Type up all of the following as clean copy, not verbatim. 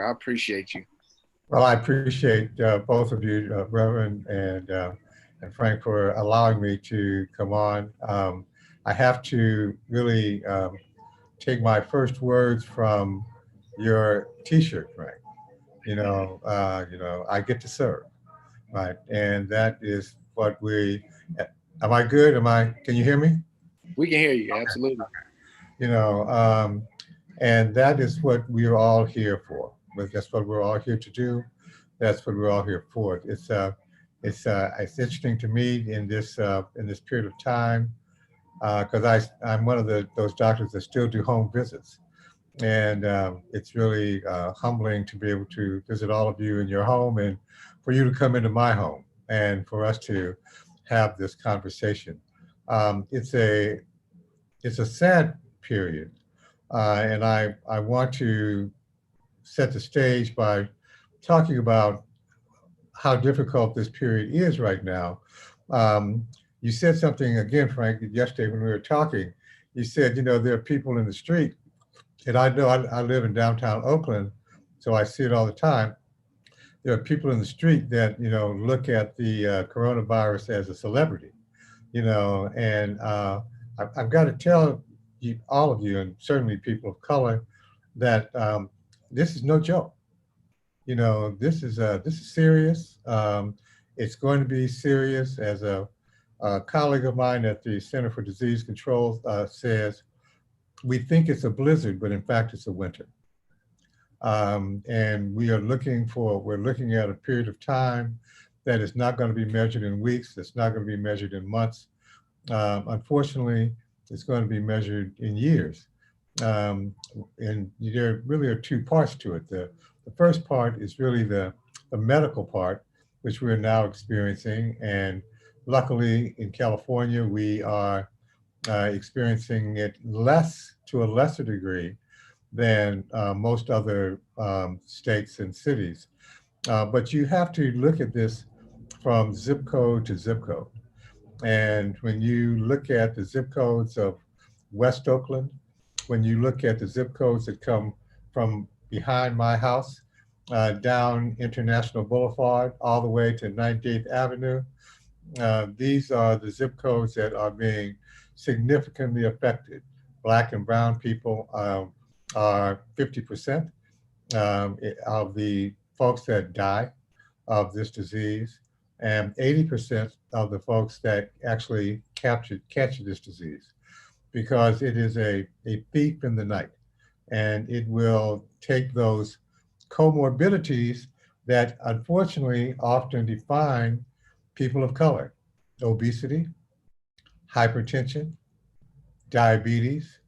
I appreciate you. Well, I appreciate both of you, Reverend and Frank, for allowing me to come on. I have to really take my first words from your T-shirt, Frank. I get to serve, right? And that is what we. Am I good? Am I? Can you hear me? We can hear you. Absolutely. You know, and that is what we're all here for. But that's what we're all here to do. That's what we're all here for. It's interesting to me in this period of time because I'm one of those doctors that still do home visits, and it's really humbling to be able to visit all of you in your home and for you to come into my home and for us to have this conversation. Um, it's a it's a sad period, and I want to set the stage by talking about how difficult this period is right now. Um, you said something again, Frank, yesterday when we were talking. You said, there are people in the street, and I know I live in downtown Oakland, so I see it all the time. There are people in the street that look at the coronavirus as a celebrity, and I've got to tell you, all of you, and certainly people of color, that this is no joke. This is serious. It's going to be serious. As a colleague of mine at the Center for Disease Control says, we think it's a blizzard, but in fact, it's a winter. And we're looking at a period of time that is not going to be measured in weeks. It's not going to be measured in months. Unfortunately, it's going to be measured in years. Um, and there really are two parts to it. The first part is really the medical part, which we're now experiencing. And luckily in California, we are experiencing it to a lesser degree than most other states and cities. But you have to look at this from zip code to zip code. And when you look at the zip codes of West Oakland, when you look at the zip codes that come from behind my house, down International Boulevard, all the way to 98th Avenue, these are the zip codes that are being significantly affected. Black and brown people are 50% of the folks that die of this disease, and 80% of the folks that actually catch this disease, because it is a thief in the night, and it will take those comorbidities that unfortunately often define people of color: obesity, hypertension, diabetes,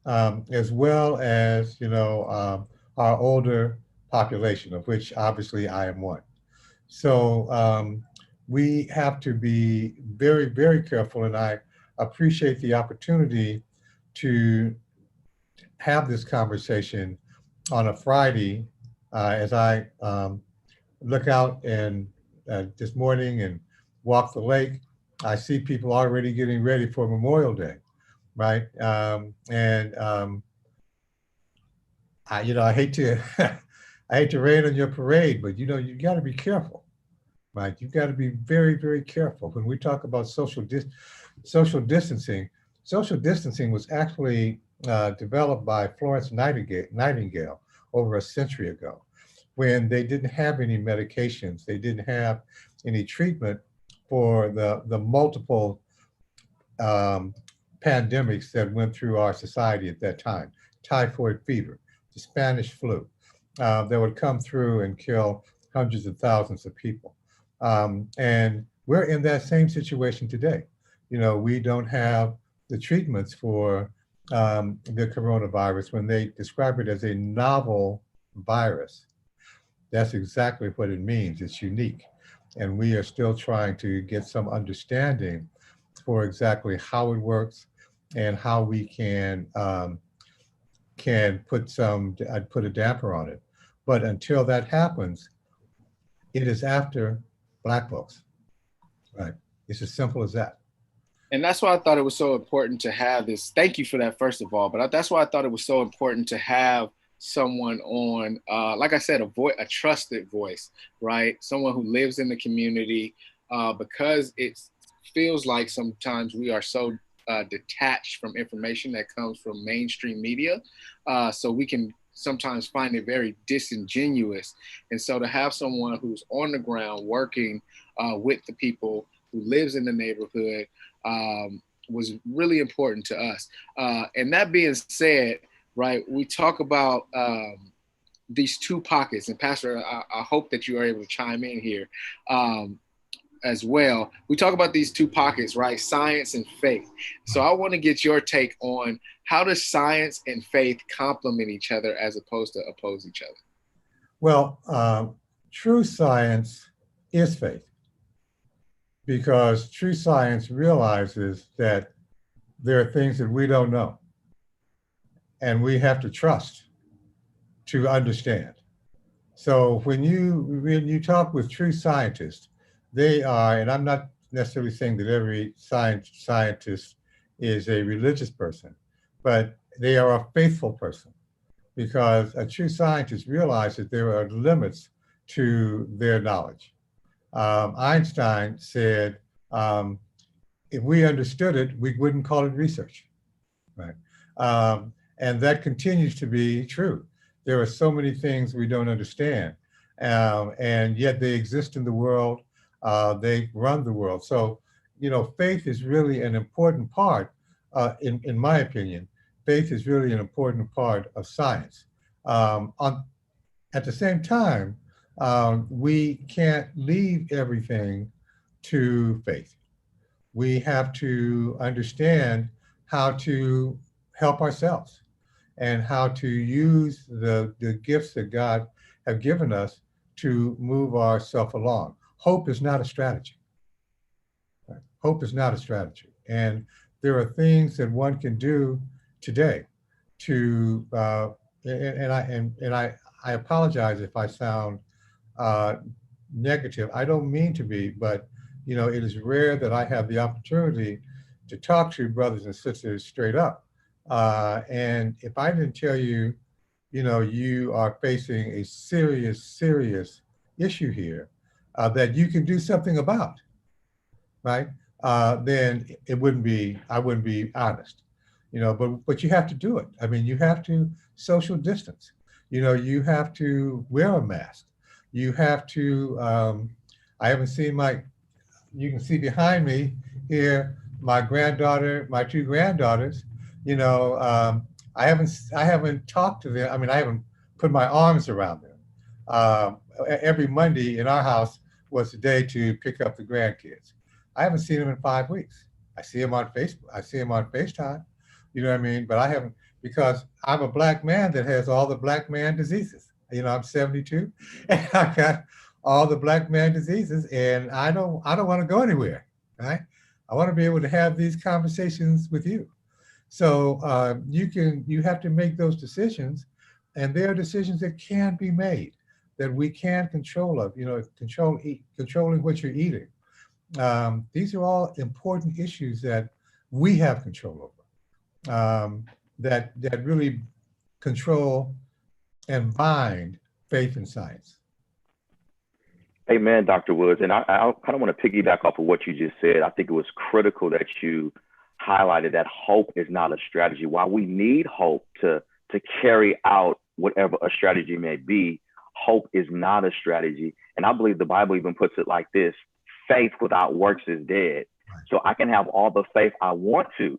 as well as our older population, of which obviously I am one. So we have to be very, very careful, and I appreciate the opportunity to have this conversation on a Friday as I look out and this morning and walk the lake. I see people already getting ready for Memorial Day, right? I hate to I hate to rain on your parade, but you got to be careful, right? You've got to be very, very careful when we talk about social distancing. Social distancing was actually developed by Florence Nightingale over a century ago, when they didn't have any medications, they didn't have any treatment for the multiple um, pandemics that went through our society at that time: typhoid fever, the Spanish flu, that would come through and kill hundreds of thousands of people. And we're in that same situation today. We don't have the treatments for the coronavirus. When they describe it as a novel virus, that's exactly what it means. It's unique. And we are still trying to get some understanding for exactly how it works and how we can put a damper on it. But until that happens, it is after Black folks, right? It's as simple as that. And that's why I thought it was so important to have this. Thank you for that, first of all. But that's why I thought it was so important to have someone on, like I said, a trusted voice, right? Someone who lives in the community, because it feels like sometimes we are so detached from information that comes from mainstream media. So we can sometimes find it very disingenuous. And so to have someone who's on the ground working with the people, who lives in the neighborhood, was really important to us. And that being said, right, we talk about these two pockets, and Pastor, I hope that you are able to chime in here. As well. We talk about these two pockets, right? Science and faith. So I want to get your take on how does science and faith complement each other as opposed to oppose each other? Well, true science is faith because true science realizes that there are things that we don't know and we have to trust to understand. So when you talk with true scientists, they are, and I'm not necessarily saying that every scientist is a religious person, but they are a faithful person because a true scientist realizes that there are limits to their knowledge. Einstein said, if we understood it, we wouldn't call it research, right? And that continues to be true. There are so many things we don't understand, and yet they exist in the world. They run the world. So, faith is really an important part, in my opinion. Faith is really an important part of science. At the same time, we can't leave everything to faith. We have to understand how to help ourselves and how to use the gifts that God have given us to move ourselves along. Hope is not a strategy. Right? Hope is not a strategy. And there are things that one can do today to, I apologize if I sound negative. I don't mean to be, but it is rare that I have the opportunity to talk to brothers and sisters straight up. And if I didn't tell you, you are facing a serious, serious issue here that you can do something about, right? Then I wouldn't be honest, but you have to do it. I mean, you have to social distance, you have to wear a mask. You have to, I haven't seen you can see behind me here, my two granddaughters, I haven't talked to them. I mean, I haven't put my arms around them. Every Monday in our house was the day to pick up the grandkids. I haven't seen them in 5 weeks. I see them on Facebook. I see them on FaceTime. You know what I mean? But I haven't, because I'm a black man that has all the black man diseases. I'm 72 and I got all the black man diseases and I don't want to go anywhere, right? I want to be able to have these conversations with you. So you have to make those decisions, and there are decisions that can be made that we can control of, controlling what you're eating. These are all important issues that we have control over, that really control and bind faith and science. Amen, Dr. Woods. And I kind of want to piggyback off of what you just said. I think it was critical that you highlighted that hope is not a strategy. While we need hope to carry out whatever a strategy may be, hope is not a strategy. And I believe the Bible even puts it like this: faith without works is dead. So I can have all the faith I want to,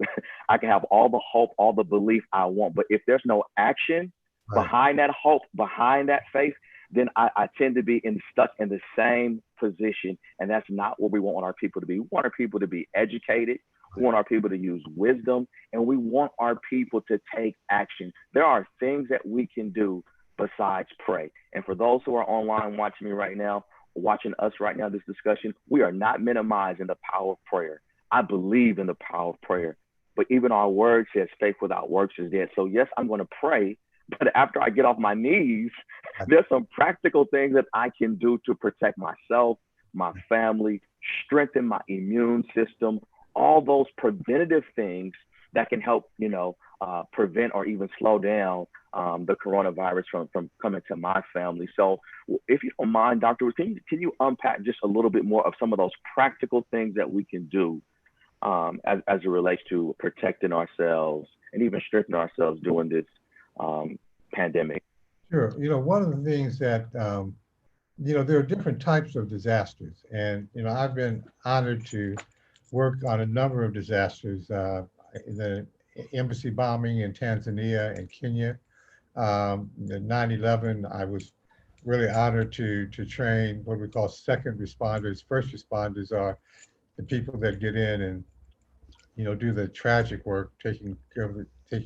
I can have all the hope, all the belief I want, but if there's no action behind that hope, behind that faith, then I tend to be stuck in the same position. And that's not what we want our people to be. We want our people to be educated. We want our people to use wisdom, and we want our people to take action. There are things that we can do besides pray. And for those who are online watching me right now, watching us right now, this discussion, we are not minimizing the power of prayer. I believe in the power of prayer, but even our word says faith without works is dead. So yes, I'm going to pray, but after I get off my knees, there's some practical things that I can do to protect myself, my family, strengthen my immune system, all those preventative things that can help, prevent or even slow down the coronavirus from coming to my family. So if you don't mind, Dr. Woods, can you unpack just a little bit more of some of those practical things that we can do as it relates to protecting ourselves and even strengthening ourselves during this pandemic? Sure. One of the things that, there are different types of disasters. And, I've been honored to work on a number of disasters, the embassy bombing in Tanzania and Kenya, the 9/11. I was really honored to train what we call second responders. First responders are the people that get in and, do the tragic work, taking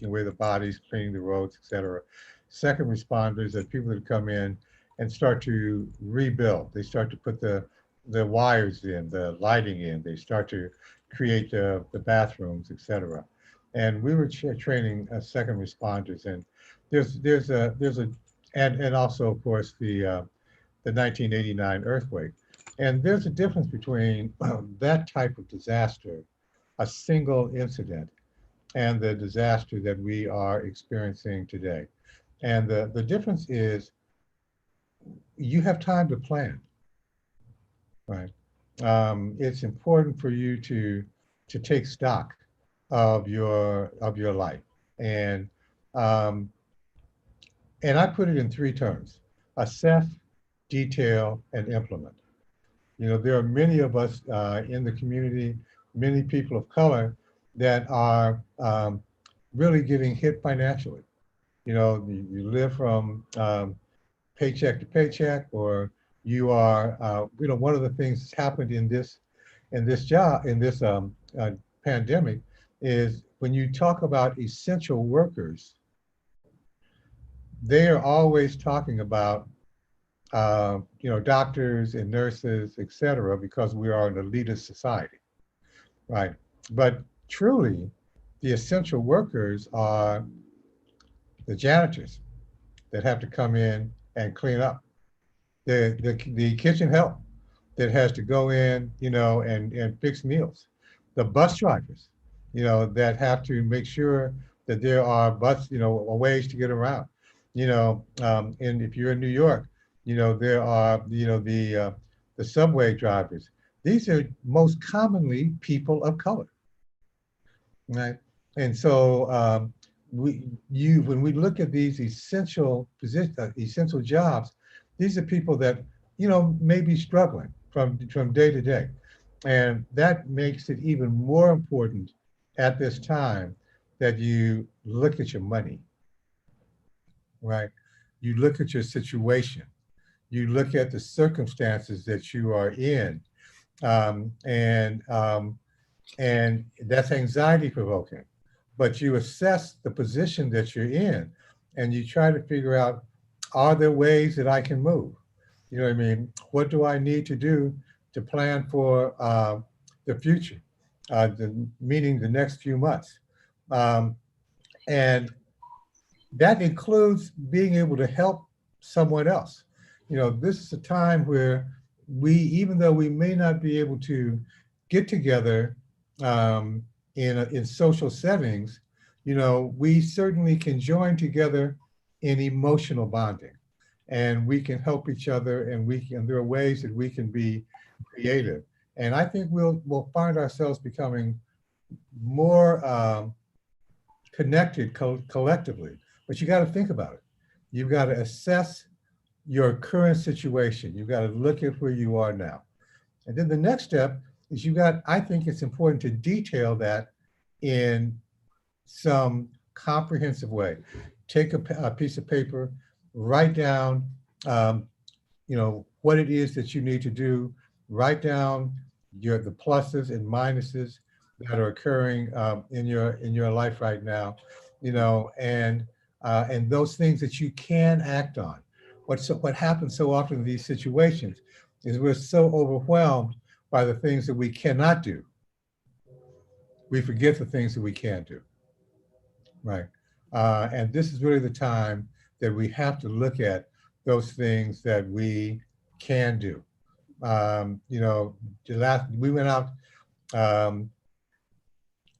away the bodies, cleaning the roads, etc. Second responders are people that come in and start to rebuild. They start to put the wires in, the lighting in. They start to create the bathrooms, etc. And we were training second responders, and and also of course the 1989 earthquake. And there's a difference between that type of disaster, a single incident, and the disaster that we are experiencing today. And the difference is you have time to plan, right? It's important for you to take stock of your life, and um, and I put it in three terms: assess, detail, and implement. There are many of us in the community, many people of color that are really getting hit financially. You live from paycheck to paycheck, or you are, one of the things that's happened in this pandemic is when you talk about essential workers, they are always talking about doctors and nurses, et cetera, because we are an elitist society, right? But truly, the essential workers are the janitors that have to come in and clean up, the kitchen help that has to go in, and fix meals, the bus drivers, that have to make sure that there are ways to get around, and if you're in New York, there are, the subway drivers. These are most commonly people of color, right? And so when we look at these essential essential jobs, these are people that, may be struggling from day to day. And that makes it even more important at this time that you look at your money, right? You look at your situation. You look at the circumstances that you are in, um, and um, and that's anxiety provoking. But you assess the position that you're in, and you try to figure out, are there ways that I can move? You know what I mean? What do I need to do to plan for the future, meaning the next few months? Um, and that includes being able to help someone else. This is a time where even though we may not be able to get together um, in social settings, we certainly can join together in emotional bonding, and we can help each other, and there are ways that we can be creative. And I think we'll find ourselves becoming more connected collectively. But you got to think about it. You've got to assess your current situation. You've got to look at where you are now. And then the next step is I think it's important to detail that in some comprehensive way. Take a piece of paper, write down, what it is that you need to do, write down the pluses and minuses that are occurring in your life right now, and those things that you can act on. What happens so often in these situations is we're so overwhelmed by the things that we cannot do. We forget the things that we can do, right? And this is really the time that we have to look at those things that we can do. We went out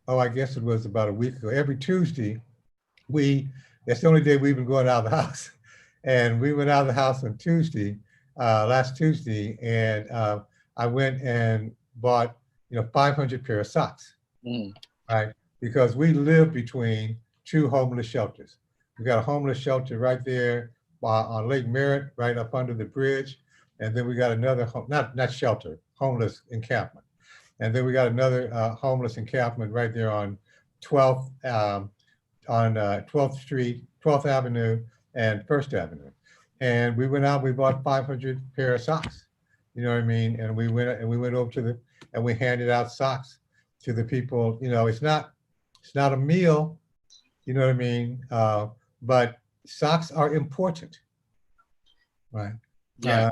oh, I guess it was about a week ago. Every Tuesday, that's the only day we've been going out of the house. And we went out of the house on Tuesday, last Tuesday, and I went and bought, 500 pair of socks, Mm. right? Because we live between two homeless shelters. We got a homeless shelter right there on Lake Merritt, right up under the bridge. And then we got another, not shelter, homeless encampment. And then we got another homeless encampment right there on 12th, 12th Street, 12th Avenue, and First Avenue. And we went out, we bought 500 pair of socks. You know what I mean? And we went over and we handed out socks to the people. It's not a meal, you know what I mean? But socks are important, right? Yeah.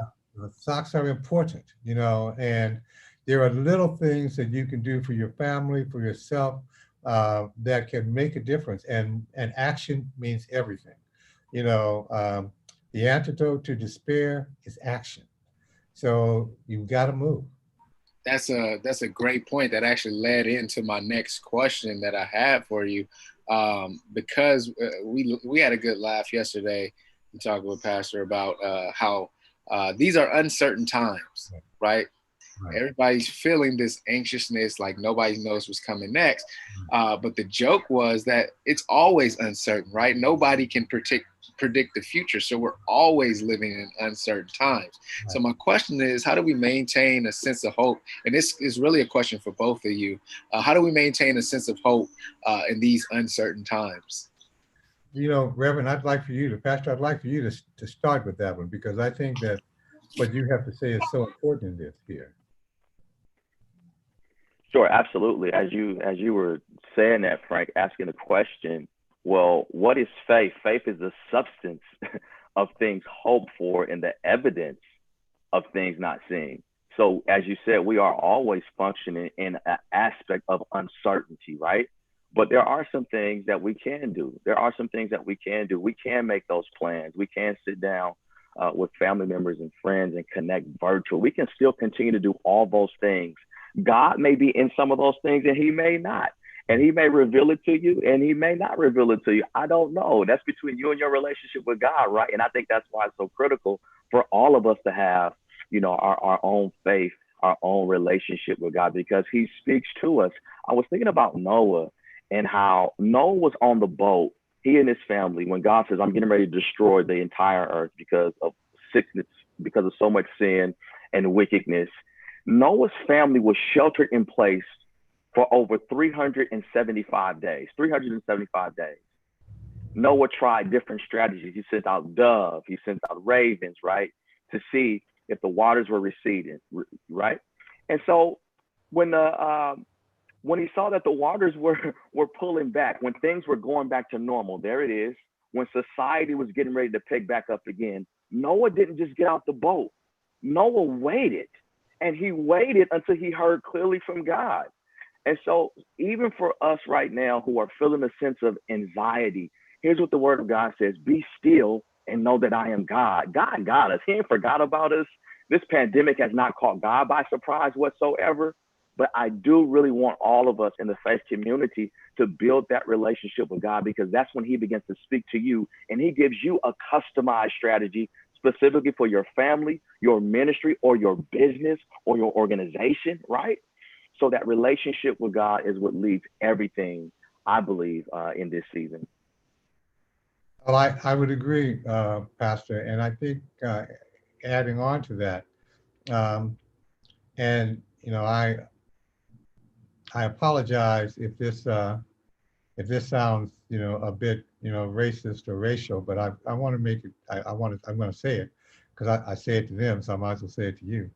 Socks are important, and there are little things that you can do for your family, for yourself, that can make a difference. And action means everything. The antidote to despair is action. So you've got to move. That's a great point that actually led into my next question that I had for you, because we had a good laugh yesterday. We talked with Pastor about how these are uncertain times, right? Right. Everybody's feeling this anxiousness, like nobody knows what's coming next. But the joke was that it's always uncertain, right? Nobody can predict the future. So we're always living in uncertain times. Right. So my question is, how do we maintain a sense of hope? And this is really a question for both of you. How do we maintain a sense of hope in these uncertain times? Reverend, Pastor, I'd like for you to start with that one, because I think that what you have to say is so important in this here. Sure, absolutely. As you were saying that, Frank, asking the question, well, what is faith? Faith is the substance of things hoped for and the evidence of things not seen. So as you said, we are always functioning in an aspect of uncertainty, right? But there are some things that we can do. We can make those plans. We can sit down with family members and friends and connect virtual. We can still continue to do all those things. God may be in some of those things and he may not. And he may reveal it to you and he may not reveal it to you. I don't know. That's between you and your relationship with God, right? And I think that's why it's so critical for all of us to have, our own faith, our own relationship with God, because he speaks to us. I was thinking about Noah and how Noah was on the boat, he and his family, when God says, I'm getting ready to destroy the entire earth because of sickness, because of so much sin and wickedness. Noah's family was sheltered in place for over 375 days. Noah tried different strategies. He sent out doves, he sent out ravens, right, to see if the waters were receding, right? And so when he saw that the waters were pulling back, when things were going back to normal, there it is, when society was getting ready to pick back up again, Noah didn't just get out the boat. Noah waited. And he waited until he heard clearly from God. And so even for us right now who are feeling a sense of anxiety, here's what the word of God says: be still and know that I am God. God got us. He ain't forgot about us. This pandemic has not caught God by surprise whatsoever. But I do really want all of us in the faith community to build that relationship with God, because that's when he begins to speak to you and he gives you a customized strategy specifically for your family, your ministry, or your business, or your organization, right? So that relationship with God is what leads everything, I believe, in this season. Well, I would agree, Pastor. And I think adding on to that, I apologize if this sounds, a bit, racist or racial, but I want to make it, I'm going to say it because I say it to them, so I might as well say it to you.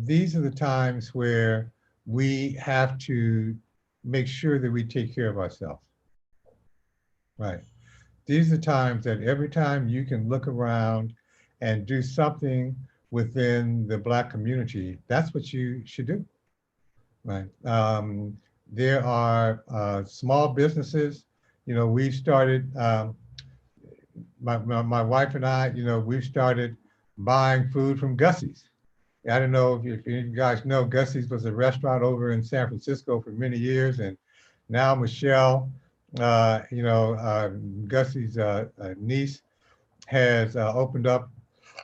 These are the times where we have to make sure that we take care of ourselves, right? These are times that every time you can look around and do something within the Black community, that's what you should do, right? There are small businesses. We've started, my wife and I, we've started buying food from Gussie's, I don't know if you guys know, Gussie's was a restaurant over in San Francisco for many years, and now Michelle, you know, Gussie's niece, has opened up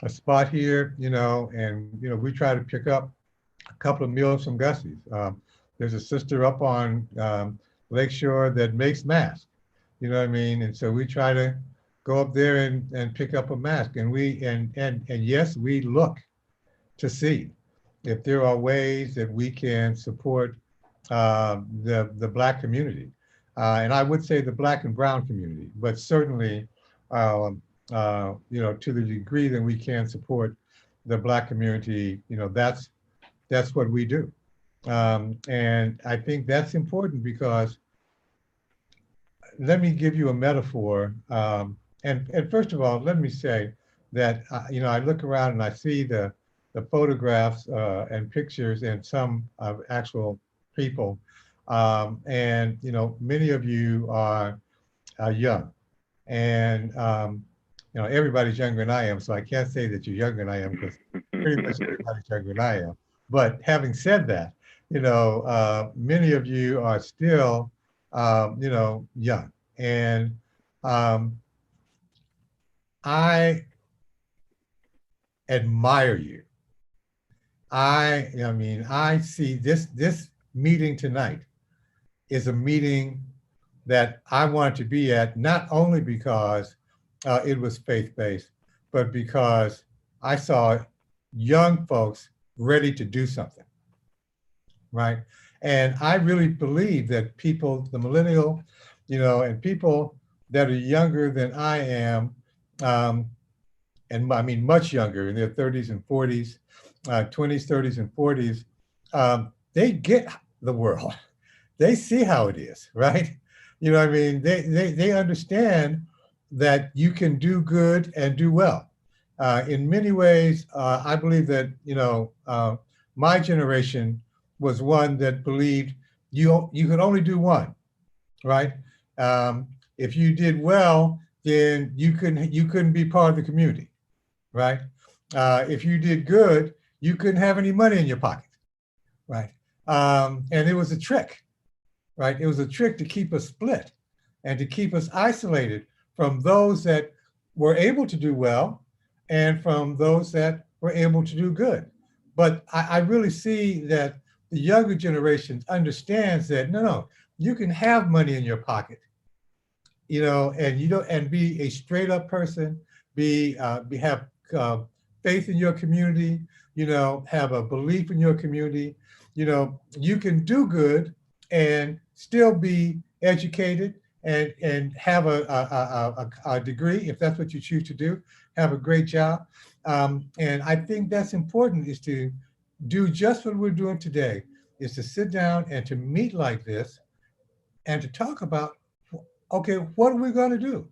a spot here, you know, and you know we try to pick up a couple of meals from Gussie's. There's a sister up on Lakeshore that makes masks, you know what I mean, and so we try to go up there and pick up a mask, and and yes, we look to see if there are ways that we can support the Black community. And I would say the Black and Brown community, but certainly, you know, to the degree that we can support the Black community, you know, that's what we do. And I think that's important because let me give you a metaphor. And first of all, let me say that, you know, I look around and I see the photographs and pictures and some actual people. And, you know, many of you are young. And, you know, everybody's younger than I am, so I can't say that you're younger than I am because pretty much everybody's younger than I am. But having said that, you know, many of you are still, you know, young. And I admire you. I mean, I see this meeting tonight is a meeting that I wanted to be at, not only because it was faith-based, but because I saw young folks ready to do something, right? And I really believe that people, the millennial, you know, and people that are younger than I am, and I mean much younger, in their 30s and 40s, 20s, 30s, and 40s, they get the world. They see how it is, right? You know what I mean? They understand that you can do good and do well. In many ways, I believe that, you know, my generation was one that believed you could only do one, right? If you did well, then you couldn't be part of the community, right? If you did good, you couldn't have any money in your pocket, right? And it was a trick, right? It was a trick to keep us split and to keep us isolated from those that were able to do well and from those that were able to do good. But I really see that the younger generation understands that no, you can have money in your pocket, you know, and you don't, and be a straight up person, have faith in your community, you know, have a belief in your community, you know, you can do good and still be educated and have a degree if that's what you choose to do, have a great job. And I think that's important, is to do just what we're doing today, is to sit down and to meet like this and to talk about, okay, what are we going to do?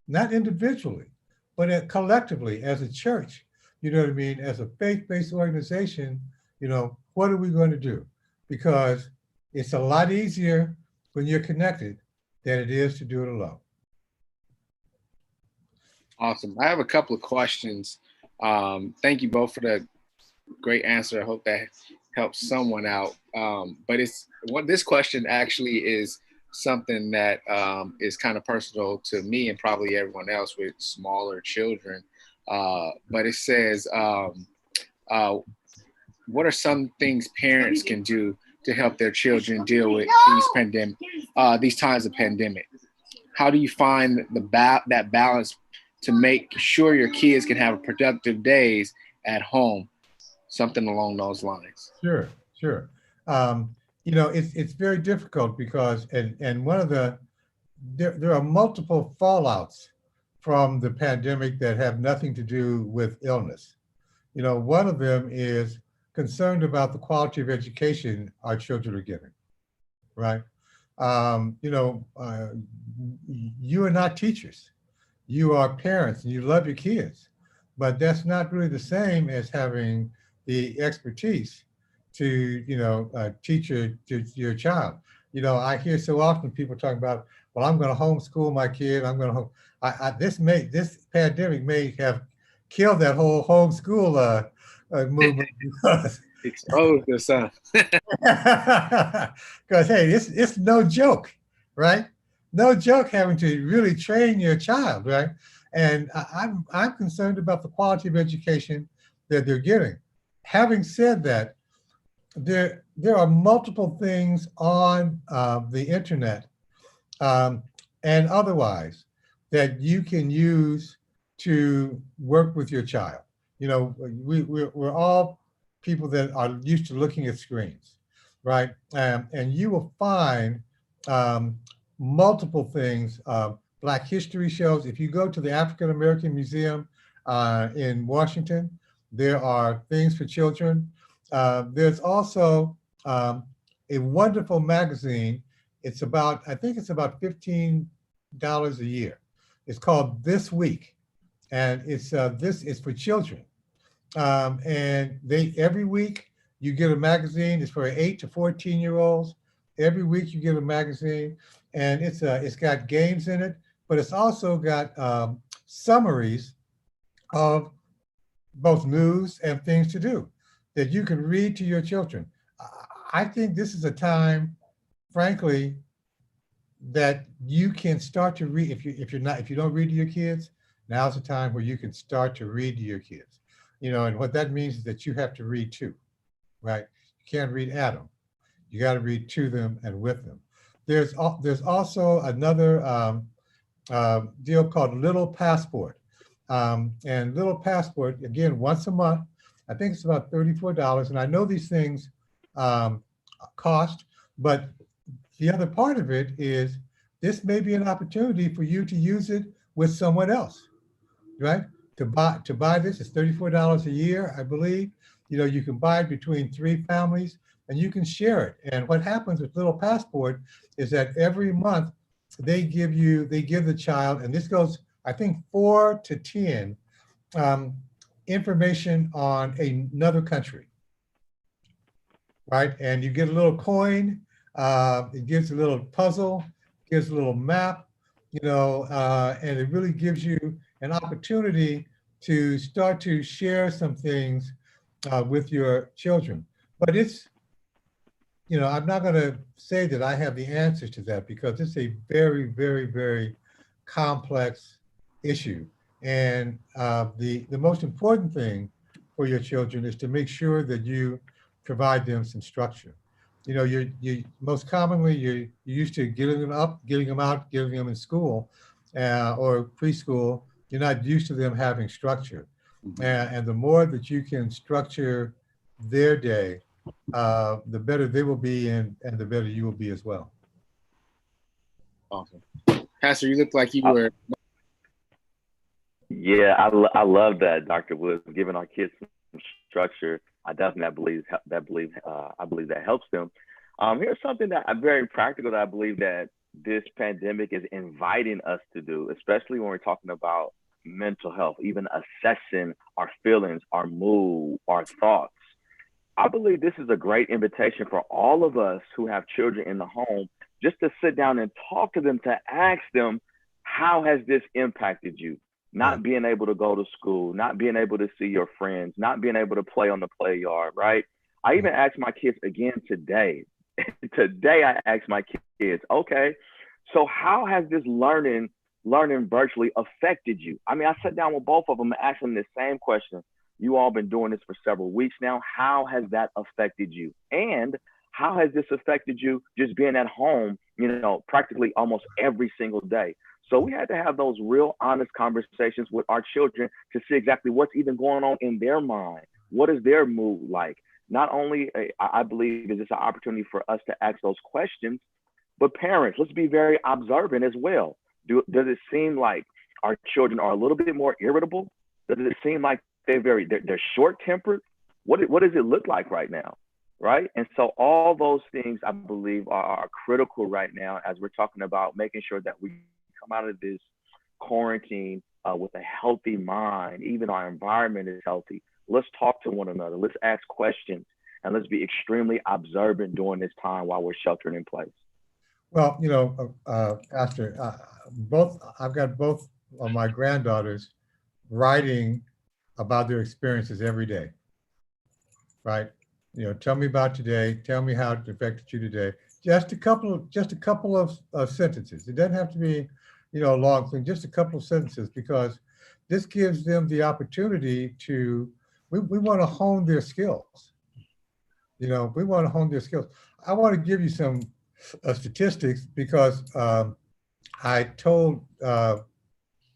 Not individually, but collectively as a church, you know what I mean? As a faith-based organization, you know, what are we going to do? Because it's a lot easier when you're connected than it is to do it alone. Awesome. I have a couple of questions. Thank you both for the great answer. I hope that helps someone out. But this question actually is something that is kind of personal to me and probably everyone else with smaller children. But it says, what are some things parents can do to help their children deal with these times of pandemic? How do you find that balance to make sure your kids can have productive days at home? Something along those lines. Sure. You know, it's very difficult because, and one of there are multiple fallouts from the pandemic that have nothing to do with illness. You know, one of them is concerned about the quality of education our children are getting, right? You know, you are not teachers. You are parents and you love your kids, but that's not really the same as having the expertise to, you know, teach your child. You know, I hear so often people talking about, well, I'm going to homeschool my kid. I'm going to this pandemic may have killed that whole homeschool movement because Expose the son. because hey, it's no joke, right? No joke having to really train your child, right? And I'm concerned about the quality of education that they're getting. Having said that, there are multiple things on the internet um, and otherwise that you can use to work with your child. You know, we're all people that are used to looking at screens, right? And you will find um, multiple things. Black history shows. If you go to the African American Museum in Washington, there are things for children. There's also a wonderful magazine. It's about, I think it's about $15 a year. It's called This Week, and this is for children. And they every week you get a magazine. It's for 8 to 14-year-olds. Every week you get a magazine, and it's got games in it, but it's also got summaries of both news and things to do that you can read to your children. I think this is a time, frankly, that you can start to read. If you don't read to your kids, now's the time where you can start to read to your kids. You know, and what that means is that you have to read too, right? You can't read at them. You got to read to them and with them. There's also another deal called Little Passport. And Little Passport, again, once a month, I think it's about $34. And I know these things cost, but the other part of it is this may be an opportunity for you to use it with someone else, right? To buy this, it's $34 a year, I believe. You know, you can buy it between 3 families and you can share it. And what happens with Little Passport is that every month they give the child, and this goes, I think, 4 to 10 information on another country, right? And you get a little coin. It gives a little puzzle, gives a little map, you know, and it really gives you an opportunity to start to share some things with your children. But it's, you know, I'm not going to say that I have the answers to that because it's a very, very, very complex issue. And the most important thing for your children is to make sure that you provide them some structure. You know, you most commonly you're used to getting them up, getting them out, getting them in school or preschool. You're not used to them having structure. And the more that you can structure their day, the better they will be and the better you will be as well. Awesome. Pastor, you look like you were. Yeah, I love that, Dr. Woods, giving our kids some structure. I definitely believe that helps them. Here's something that I'm very practical that I believe that this pandemic is inviting us to do, especially when we're talking about mental health, even assessing our feelings, our mood, our thoughts. I believe this is a great invitation for all of us who have children in the home, just to sit down and talk to them, to ask them, how has this impacted you? Not being able to go to school, not being able to see your friends, not being able to play on the play yard, right? I even asked my kids again today. Today I asked my kids, okay, so how has this learning virtually affected you? I mean, I sat down with both of them and asked them the same question. You all been doing this for several weeks now. How has that affected you? And how has this affected you just being at home, you know, practically almost every single day? So we had to have those real honest conversations with our children to see exactly what's even going on in their mind. What is their mood like? Not only, I believe, is this an opportunity for us to ask those questions, but parents, let's be very observant as well. Does it seem like our children are a little bit more irritable? Does it seem like they're short-tempered? What does it look like right now, right? And so all those things, I believe, are critical right now as we're talking about making sure that we come out of this quarantine with a healthy mind. Even our environment is healthy. Let's talk to one another. Let's ask questions, and let's be extremely observant during this time while we're sheltering in place. Well, you know, Pastor, I've got both of my granddaughters writing about their experiences every day. right? Tell me about today. Tell me how it affected you today. Just a couple of sentences. It doesn't have to be, a long thing, just a couple of sentences, because this gives them the opportunity to, we want to hone their skills. We want to hone their skills. I want to give you some statistics because I told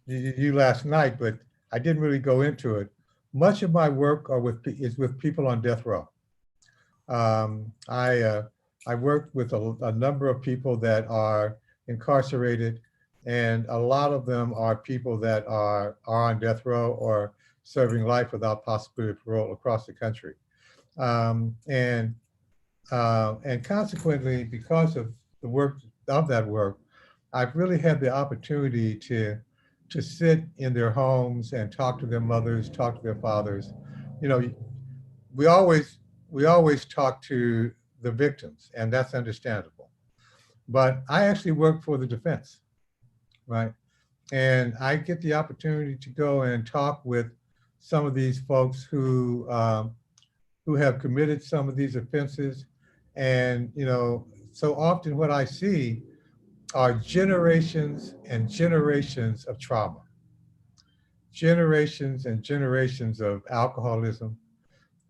you last night, but I didn't really go into it. Much of my work is with people on death row. I work with a number of people that are incarcerated, and a lot of them are people that are on death row or serving life without possibility of parole across the country. And consequently, because of the work of that work, I've really had the opportunity to sit in their homes and talk to their mothers, talk to their fathers. You know, we always talk to the victims, and that's understandable. But I actually work for the defense, right? And I get the opportunity to go and talk with some of these folks who have committed some of these offenses. And so often what I see are generations and generations of trauma, generations and generations of alcoholism,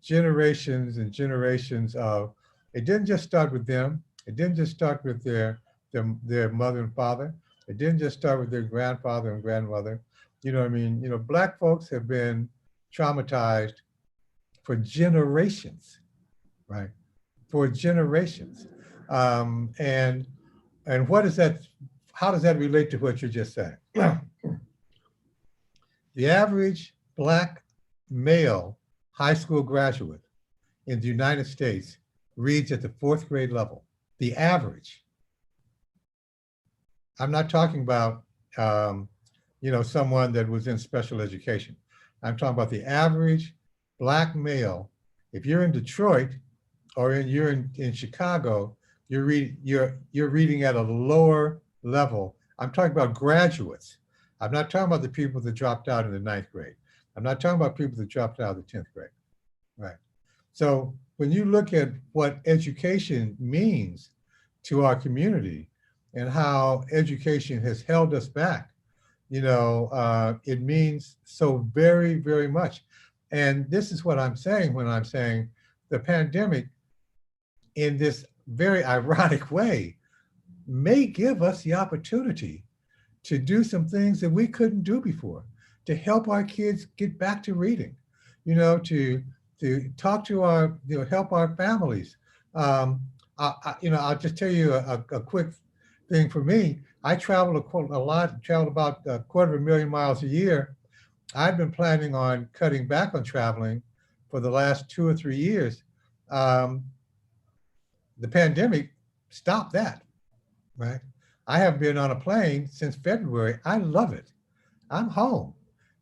generations and generations of, it didn't just start with them. It didn't just start with their mother and father. It didn't just start with their grandfather and grandmother. You know what I mean? Black folks have been traumatized for generations, right? For generations. And what is that? How does that relate to what you're just saying? The average Black male high school graduate in the United States reads at the 4th grade level. The average. I'm not talking about someone that was in special education. I'm talking about the average Black male. If you're in Detroit or you're in Chicago, you're reading at a lower level. I'm talking about graduates. I'm not talking about the people that dropped out in the 9th grade. I'm not talking about people that dropped out of the 10th grade, right? So when you look at what education means to our community and how education has held us back, it means so very, very much. And this is what I'm saying when I'm saying the pandemic, in this very ironic way, may give us the opportunity to do some things that we couldn't do before, to help our kids get back to reading, to talk to our, help our families. I'll just tell you a quick thing for me. I travel a lot, travel about 250,000 miles a year. I've been planning on cutting back on traveling for the last 2 or 3 years. The pandemic stopped that, right? I haven't been on a plane since February. I love it. I'm home.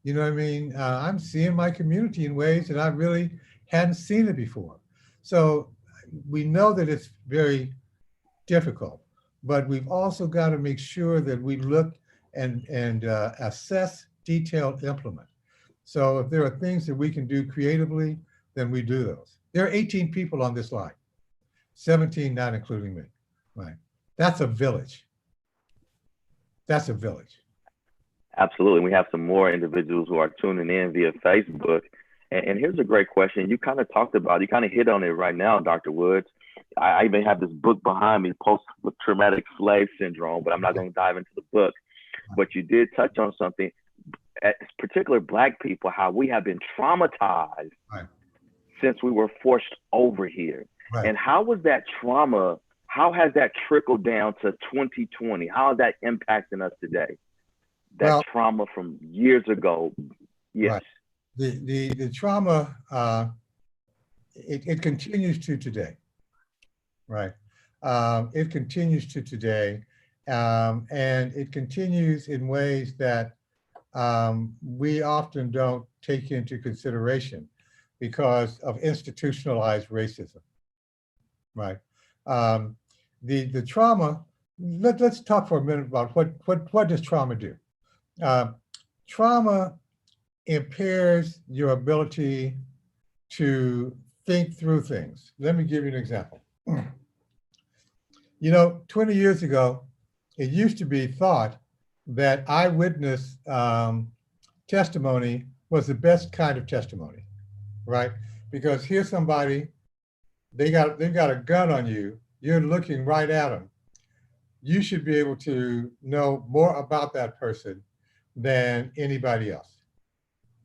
You know what I mean? I'm seeing my community in ways that I really hadn't seen it before. So we know that it's very difficult, but we've also got to make sure that we look and assess, detail, implement. So if there are things that we can do creatively, then we do those. There are 18 people on this line, 17 not including me, right? That's a village. That's a village. Absolutely. We have some more individuals who are tuning in via Facebook. And here's a great question. You kind of talked about, you kind of hit on it right now, Dr. Woods. I even have this book behind me, Post-Traumatic Slave Syndrome, but I'm not going to dive into the book. But you did touch on something, particular Black people, how we have been traumatized since we were forced over here. Right. And how was that trauma, how has that trickled down to 2020? How is that impacting us today? That trauma from years ago. Yes. Right. The trauma, it continues to today, right? It continues to today, and it continues in ways that we often don't take into consideration because of institutionalized racism, right? The trauma, let's talk for a minute about what does trauma do? Trauma impairs your ability to think through things. Let me give you an example. You know, 20 years ago, it used to be thought that eyewitness testimony was the best kind of testimony, right? Because here's somebody, they've got a gun on you, you're looking right at them. You should be able to know more about that person than anybody else.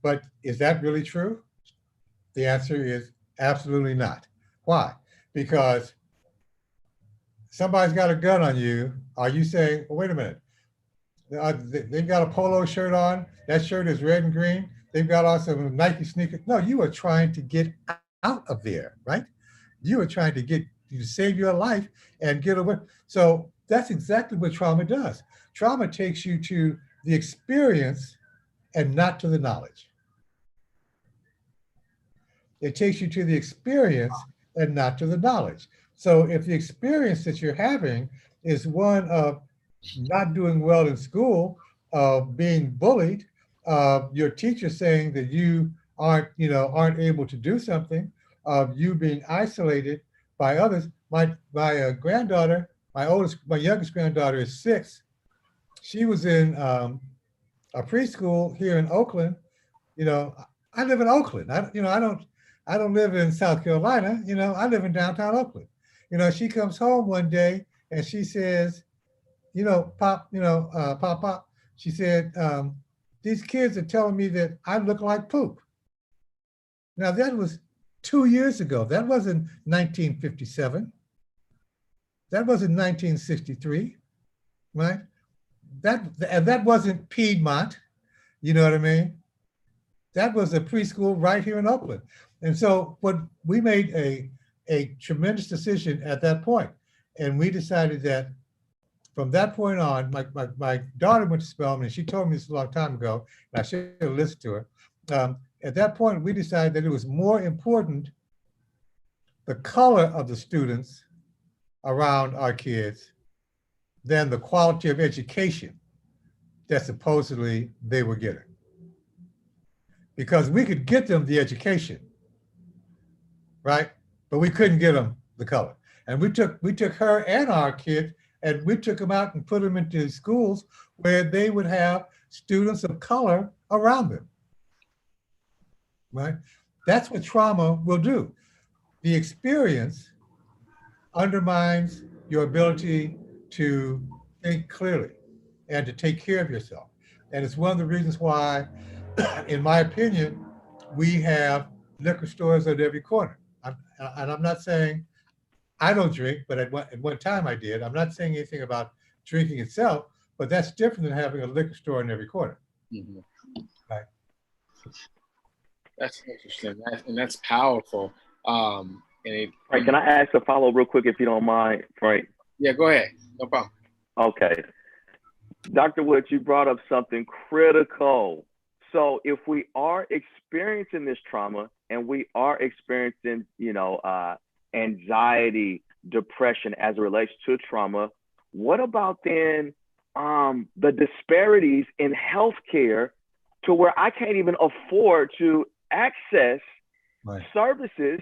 But is that really true? The answer is absolutely not. Why? Because somebody's got a gun on you. Are you saying, well, wait a minute, they've got a polo shirt on, that shirt is red and green, they've got on some Nike sneakers? No, you are trying to get out of there, right? You are trying to save your life and get away. So that's exactly what trauma does. Trauma takes you to the experience and not to the knowledge. It takes you to the experience and not to the knowledge. So if the experience that you're having is one of not doing well in school, of being bullied, your teacher saying that you aren't able to do something, of you being isolated by others. My granddaughter, my youngest granddaughter is 6. She was in a preschool here in Oakland. You know, I live in Oakland. I don't live in South Carolina. You know, I live in downtown Oakland. You know, she comes home one day and she says, you know, Pop, Pop, she said, these kids are telling me that I look like poop. Now that was 2 years ago. That wasn't 1957. That wasn't 1963, right? That wasn't Piedmont, you know what I mean? That was a preschool right here in Oakland. And so we made a tremendous decision at that point. And we decided that from that point on, my daughter went to Spelman, and she told me this a long time ago, and I should have listened to her. At that point, we decided that it was more important the color of the students around our kids than the quality of education that supposedly they were getting. Because we could get them the education, right? But we couldn't get them the color. And we took her and our kids, and we took them out and put them into schools where they would have students of color around them, right? That's what trauma will do. The experience undermines your ability to think clearly and to take care of yourself. And it's one of the reasons why, in my opinion, we have liquor stores at every corner. And I'm not saying I don't drink, but at one time I did. I'm not saying anything about drinking itself, but that's different than having a liquor store in every corner. Mm-hmm. Right. That's interesting, and that's powerful. Frank, can I ask a follow real quick if you don't mind, Frank? Yeah, go ahead. No problem. Okay. Dr. Woods, you brought up something critical. So if we are experiencing this trauma and we are experiencing, anxiety, depression as it relates to trauma, what about then the disparities in healthcare to where I can't even afford to access services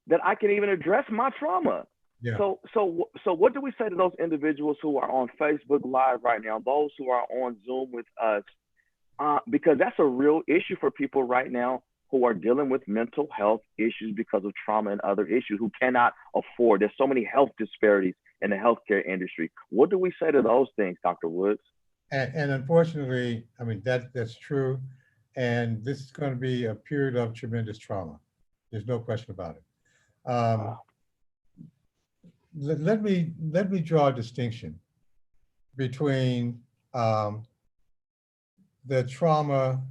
that I can even address my trauma? Yeah. So what do we say to those individuals who are on Facebook Live right now, those who are on Zoom with us? Because that's a real issue for people right now who are dealing with mental health issues because of trauma and other issues, who cannot afford. There's so many health disparities in the healthcare industry. What do we say to those things, Dr. Woods? And unfortunately, I mean, that's true. And this is going to be a period of tremendous trauma. There's no question about it. Let me draw a distinction between the trauma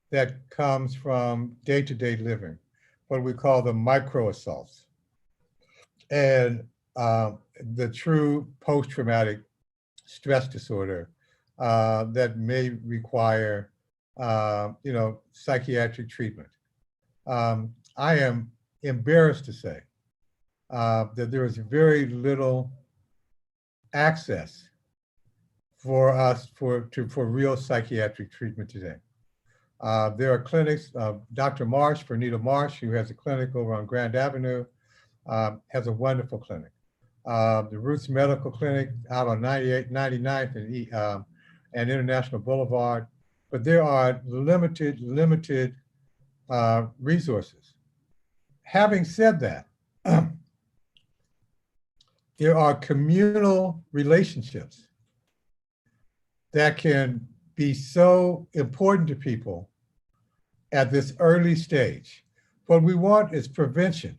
that comes from day-to-day living, what we call the micro assaults, and the true post-traumatic stress disorder that may require, psychiatric treatment. I am embarrassed to say that there is very little access for us for real psychiatric treatment today. There are clinics, Dr. Marsh, Pernita Marsh, who has a clinic over on Grand Avenue, has a wonderful clinic. The Roots Medical Clinic out on 99th and International Boulevard, but there are limited resources. Having said that, there are communal relationships that can be so important to people at this early stage. What we want is prevention.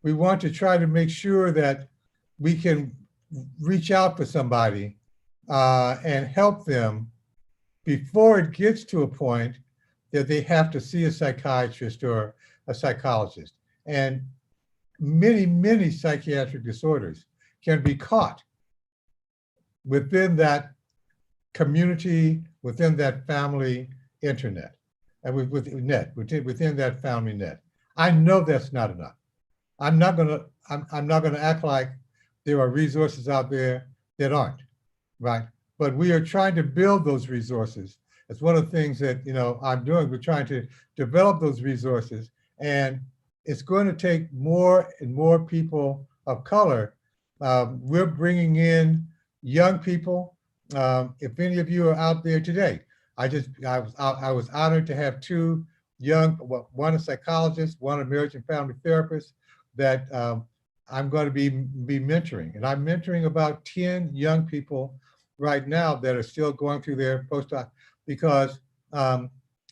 We want to try to make sure that we can reach out for somebody and help them before it gets to a point that they have to see a psychiatrist or a psychologist. And many psychiatric disorders can be caught within that community, within that family internet, and within that family net. I know that's not enough. I'm not gonna act like there are resources out there that aren't, right? But we are trying to build those resources. It's one of the things that I'm doing. We're trying to develop those resources, and it's going to take more and more people of color. We're bringing in young people. If any of you are out there today, I was honored to have two young, one a psychologist, one a marriage and family therapist that I'm going to be mentoring. And I'm mentoring about 10 young people right now that are still going through their postdoc, because that's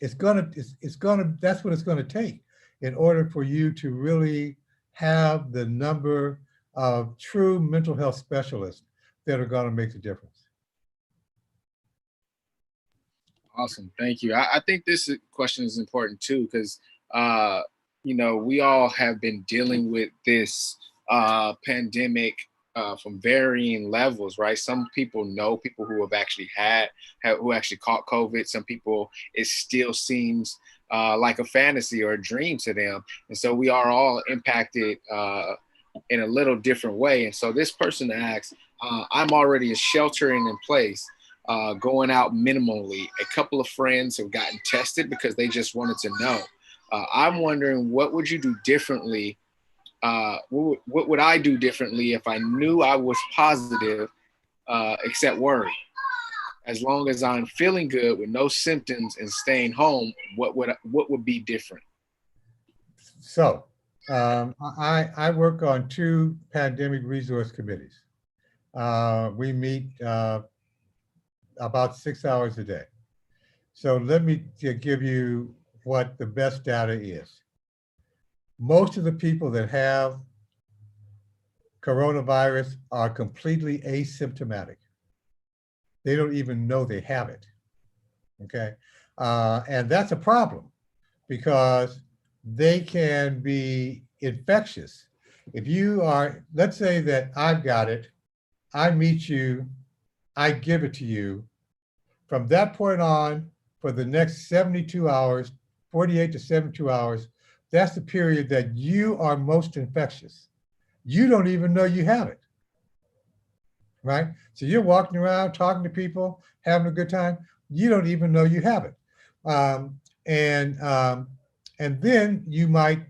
what it's going to take in order for you to really have the number of true mental health specialists that are going to make the difference. Awesome, thank you. I think this question is important too, because we all have been dealing with this pandemic from varying levels, right? Some people know people who have actually who actually caught COVID. Some people, it still seems like a fantasy or a dream to them. And so we are all impacted in a little different way. And so this person asks, I'm already sheltering in place, going out minimally. A couple of friends have gotten tested because they just wanted to know. I'm wondering, what would you do differently? What would I do differently if I knew I was positive, except worry? As long as I'm feeling good with no symptoms and staying home, what would be different? So I work on 2 pandemic resource committees. We meet about 6 hours a day. So let me give you what the best data is. Most of the people that have coronavirus are completely asymptomatic. They don't even know they have it, okay? And that's a problem, because they can be infectious. If you are, let's say that I've got it, I meet you, I give it to you. From that point on, for the next 72 hours, 48 to 72 hours, that's the period that you are most infectious. You don't even know you have it, right? So you're walking around, talking to people, having a good time. You don't even know you have it. And then you might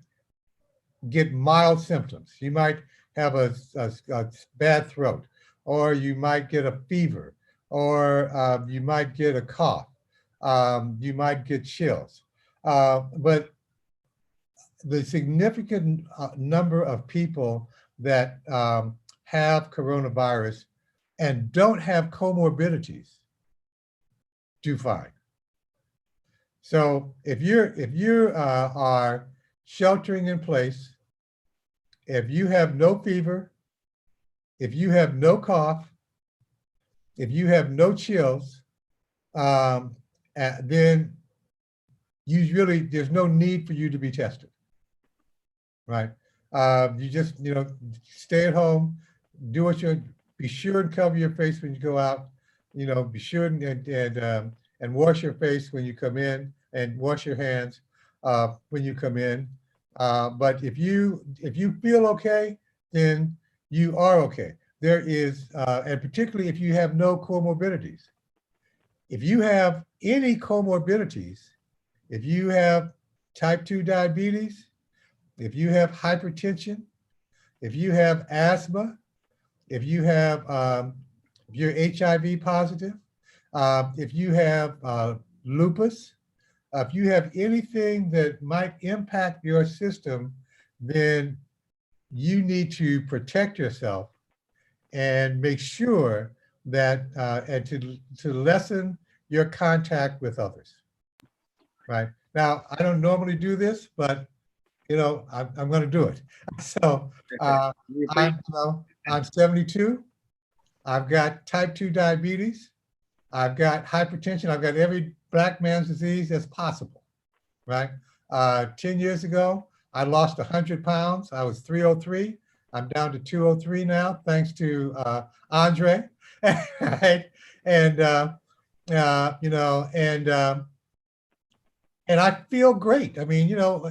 get mild symptoms. You might have a bad throat, or you might get a fever, or you might get a cough. You might get chills. But the significant number of people that have coronavirus and don't have comorbidities do fine. So if you are sheltering in place, if you have no fever, if you have no cough, if you have no chills, then there's no need for you to be tested, right? You just, stay at home, be sure and cover your face when you go out, be sure and wash your face when you come in, and wash your hands when you come in. But if you feel okay, then you are okay. There is, and particularly if you have no comorbidities. If you have any comorbidities, if you have type 2 diabetes, if you have hypertension, if you have asthma, if you have, if you're HIV positive, if you have lupus, if you have anything that might impact your system, then you need to protect yourself and make sure that, and to lessen your contact with others, right? Now, I don't normally do this, but you know, I'm going to do it. So I'm 72. I've got type 2 diabetes. I've got hypertension. I've got every black man's disease that's possible, right? 10 years ago, I lost 100 pounds. I was 303. I'm down to 203 now, thanks to Andre, right? And, you know, and I feel great. I mean, you know,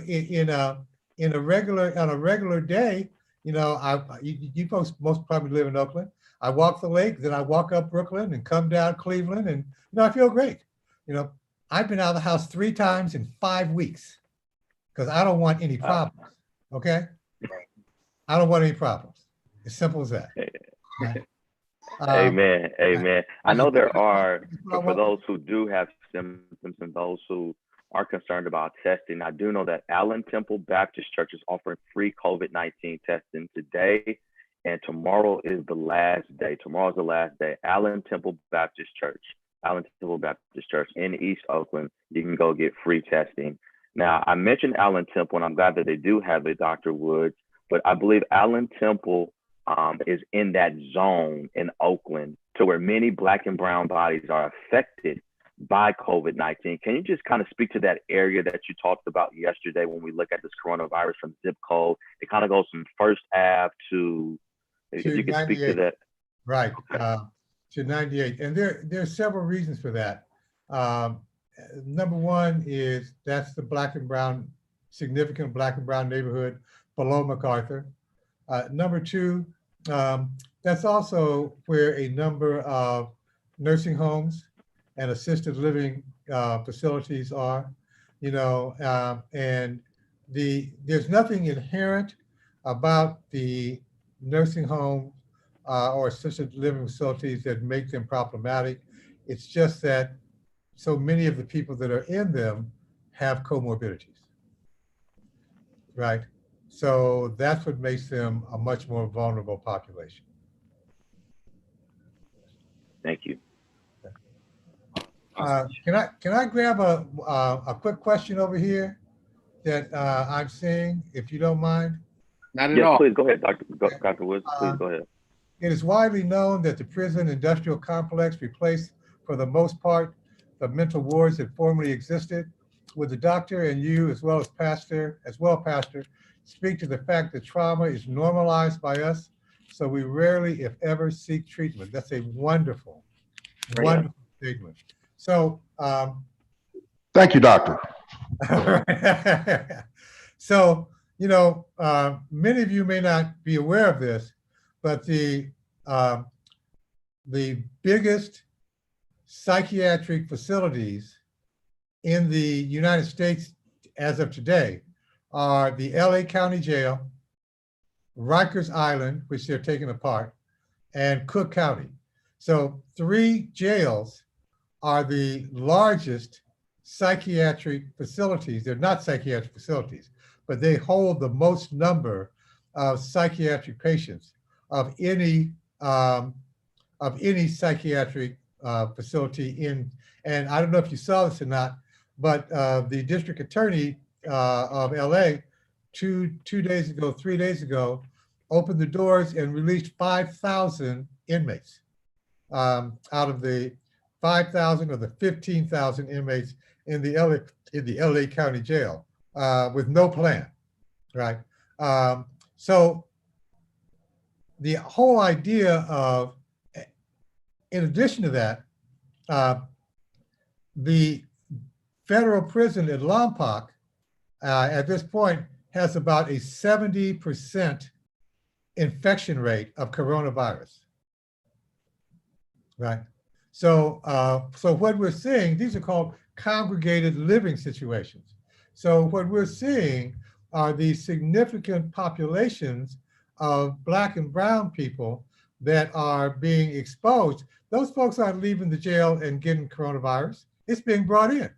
on a regular day, you know, you folks most probably live in Oakland. I walk the lake, then I walk up Brooklyn and come down Cleveland, and you know, I feel great. You know, I've been out of the house 3 times in 5 weeks because I don't want any problems. Okay, I don't want any problems. As simple as that. Right? Amen. Amen. I know there are, for those who do have symptoms and those who are concerned about testing, I do know that Allen Temple Baptist Church is offering free COVID-19 testing today, and tomorrow is the last day. Tomorrow's the last day. Allen Temple Baptist Church in East Oakland. You can go get free testing. Now, I mentioned Allen Temple, and I'm glad that they do have it, Dr. Woods, but I believe Allen Temple is in that zone in Oakland to where many Black and brown bodies are affected by COVID-19. Can you just kind of speak to that area that you talked about yesterday when we look at this coronavirus from zip code? It kind of goes from First Ave to if you can speak to that. Right, to 98. And there are several reasons for that. Number one is that's the Black and brown, significant Black and brown neighborhood below MacArthur. Number two, that's also where a number of nursing homes and assisted living facilities are, you know, and there's nothing inherent about the nursing home or assisted living facilities that make them problematic. It's just that so many of the people that are in them have comorbidities, right? So that's what makes them a much more vulnerable population. Thank you. Can I grab a quick question over here that I'm seeing, if you don't mind? Not at all. Please go ahead, Dr. Woods. Please go ahead. It is widely known that the prison industrial complex replaced, for the most part, the mental wards that formerly existed. Would the doctor and you, as well, Pastor, speak to the fact that trauma is normalized by us, so we rarely, if ever, seek treatment? That's a wonderful, wonderful statement. So, thank you, doctor. So, you know, many of you may not be aware of this, but the biggest psychiatric facilities in the United States as of today are the LA County Jail, Rikers Island, which they're taking apart, and Cook County. So 3 jails are the largest psychiatric facilities. They're not psychiatric facilities, but they hold the most number of psychiatric patients of any psychiatric facility in. And I don't know if you saw this or not, but the district attorney of LA 3 days ago, opened the doors and released 5,000 inmates out of the 5,000 or the 15,000 inmates in the LA County Jail with no plan, right? So the whole idea of, in addition to that, the federal prison at Lompoc at this point has about a 70% infection rate of coronavirus, right? So, so what we're seeing, these are called congregated living situations. So what we're seeing are these significant populations of Black and brown people that are being exposed. Those folks aren't leaving the jail and getting coronavirus. It's being brought in,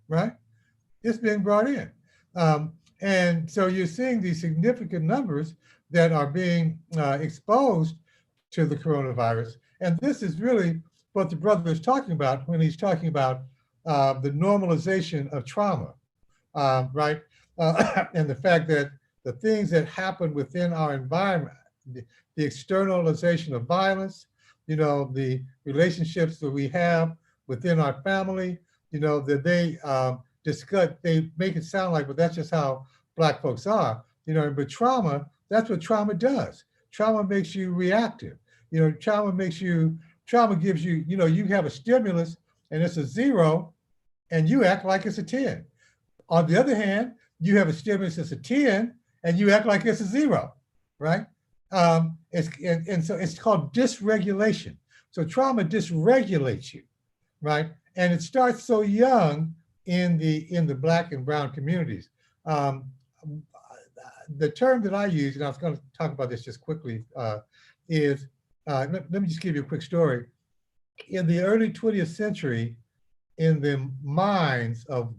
right? It's being brought in. And so you're seeing these significant numbers that are being exposed to the coronavirus. And this is really what the brother is talking about when he's talking about the normalization of trauma, right? And the fact that the things that happen within our environment, the externalization of violence, the relationships that we have within our family, that they discuss, they make it sound like, but that's just how Black folks are, but trauma, that's what trauma does. Trauma makes you reactive. Trauma gives you, you have a stimulus and it's a 0 and you act like it's a 10. On the other hand, you have a stimulus that's a 10 and you act like it's a 0, right? So it's called dysregulation. So trauma dysregulates you, right? And it starts so young in the Black and brown communities. The term that I use, and I was going to talk about this just quickly, is, let me just give you a quick story. In the early 20th century, in the mines of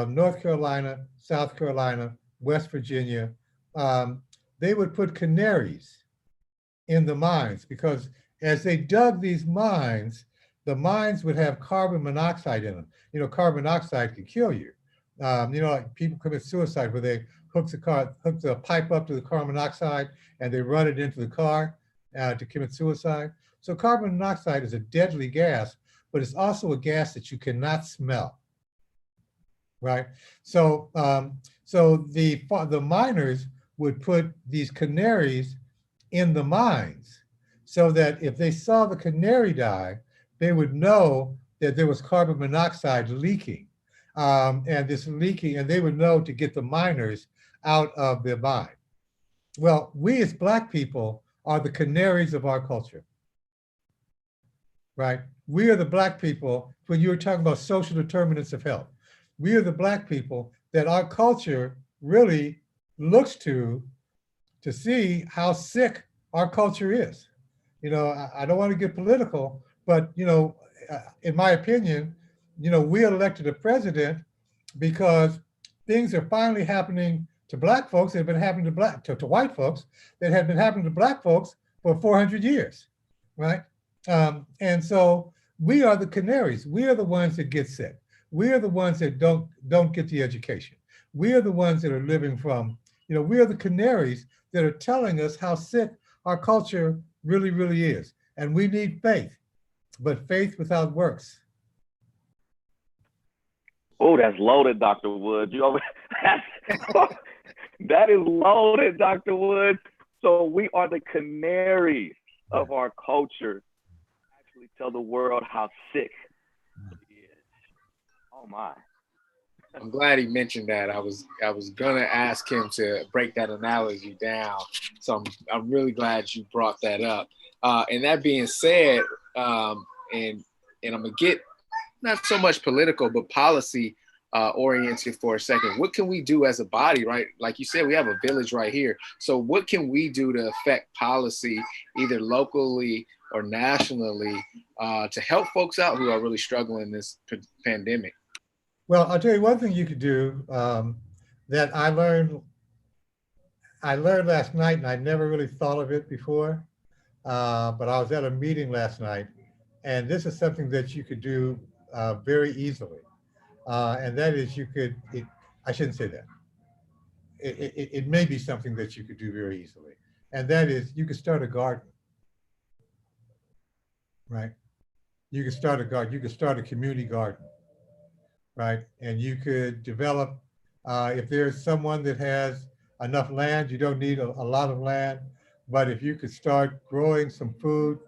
North Carolina, South Carolina, West Virginia, they would put canaries in the mines because as they dug these mines, the mines would have carbon monoxide in them. Carbon monoxide can kill you. Like people commit suicide where they hook the pipe up to the carbon monoxide and they run it into the car to commit suicide. So carbon monoxide is a deadly gas, but it's also a gas that you cannot smell, right? So the miners would put these canaries in the mines so that if they saw the canary die, they would know that there was carbon monoxide leaking, and they would know to get the miners out of their mine. Well, we as Black people are the canaries of our culture, right? We are the Black people, when you were talking about social determinants of health, we are the Black people that our culture really looks to see how sick our culture is. I don't want to get political, but in my opinion, we elected a president because things are finally happening to Black folks that have been happening to white folks that had been happening to Black folks for 400 years, right? And so we are the canaries. We are the ones that get sick. We are the ones that don't get the education. We are the ones that are living from, we are the canaries that are telling us how sick our culture really, really is. And we need faith, but faith without works. Oh, that's loaded, Dr. Woods. That is loaded, Dr. Woods. So we are the canaries of our culture. Actually tell the world how sick it is. Oh my. I'm glad he mentioned that. I was gonna ask him to break that analogy down. So I'm really glad you brought that up. And that being said, and I'm gonna get not so much political, but policy oriented for a second. What can we do as a body, right? Like you said, we have a village right here. So what can we do to affect policy, either locally or nationally, to help folks out who are really struggling in this pandemic? Well, I'll tell you one thing you could do that I learned last night, and I never really thought of it before, but I was at a meeting last night, and this is something that you could do very easily. And that is I shouldn't say that. It may be something that you could do very easily. And that is you could start a garden, right? You could start a garden, you could start a community garden, right? And you could develop, if there's someone that has enough land, you don't need a lot of land, but if you could start growing some food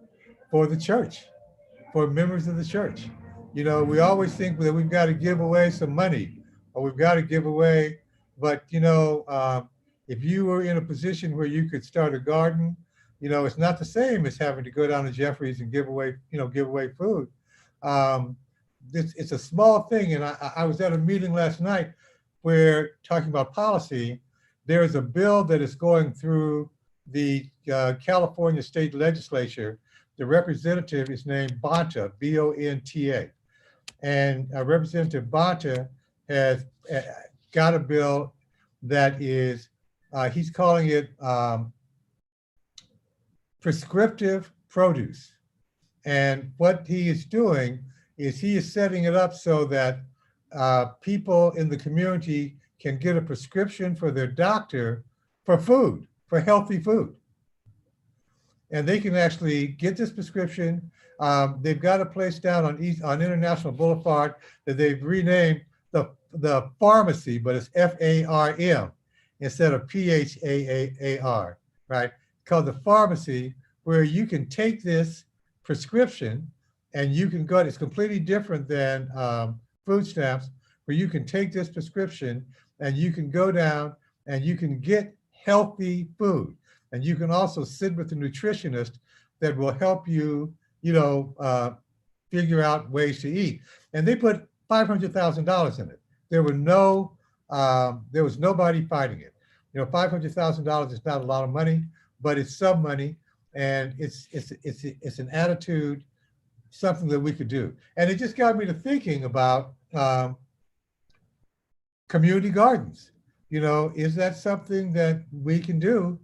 for the church, for members of the church. We always think that we've got to give away some money or we've got to give away, but if you were in a position where you could start a garden, it's not the same as having to go down to Jeffrey's and give away food. it's a small thing. And I was at a meeting last night where talking about policy, there is a bill that is going through the California state legislature. The representative is named Bonta, B-O-N-T-A. And Representative Bonta has got a bill that is, he's calling it prescriptive produce. And what he is doing is he is setting it up so that people in the community can get a prescription for their doctor for food, for healthy food. And they can actually get this prescription. They've got a place down on International Boulevard that they've renamed the pharmacy, but it's F-A-R-M instead of P-H-A-A-R, right? Called the pharmacy, where you can take this prescription and you can go, it's completely different than food stamps, where you can take this prescription and you can go down and you can get healthy food. And you can also sit with a nutritionist that will help you, figure out ways to eat. And they put $500,000 in it. There was nobody fighting it. $500,000 is not a lot of money, but it's some money, and it's an attitude, something that we could do. And it just got me to thinking about community gardens. Is that something that we can do,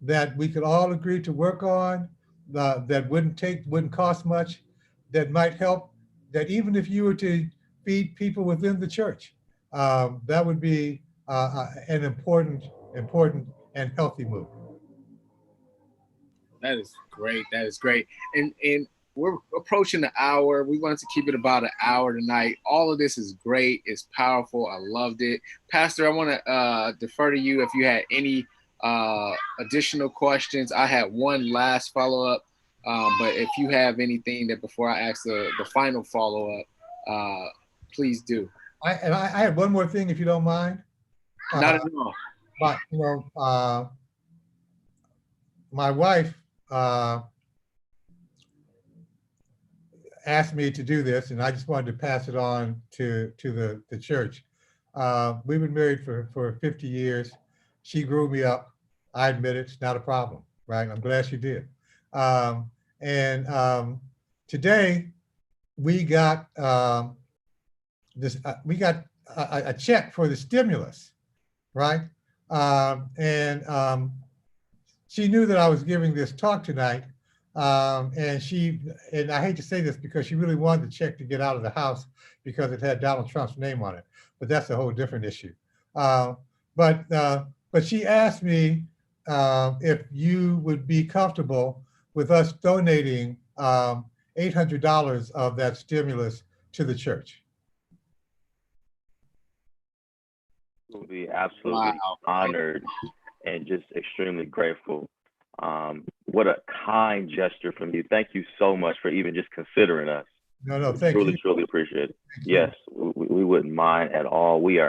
that we could all agree to work on, that wouldn't cost much, that might help, that even if you were to feed people within the church, that would be an important and healthy move. That is great. That is great. And we're approaching the hour. We wanted to keep it about an hour tonight. All of this is great. It's powerful. I loved it. Pastor, I want to defer to you if you had any additional questions. I had one last follow-up, but if you have anything that before I ask the final follow-up, please do. I had one more thing, if you don't mind. Not at all. But my wife asked me to do this, and I just wanted to pass it on to the church. We've been married for 50 years. She grew me up. I admit it's not a problem, right? I'm glad she did. Today we got a check for the stimulus, right? She knew that I was giving this talk tonight, and I hate to say this because she really wanted the check to get out of the house because it had Donald Trump's name on it, but that's a whole different issue. But she asked me if you would be comfortable with us donating $800 of that stimulus to the church. We'll be absolutely honored and just extremely grateful. What a kind gesture from you. Thank you so much for even just considering us. No, thank you. Truly appreciate it. Yes, we wouldn't mind at all. We've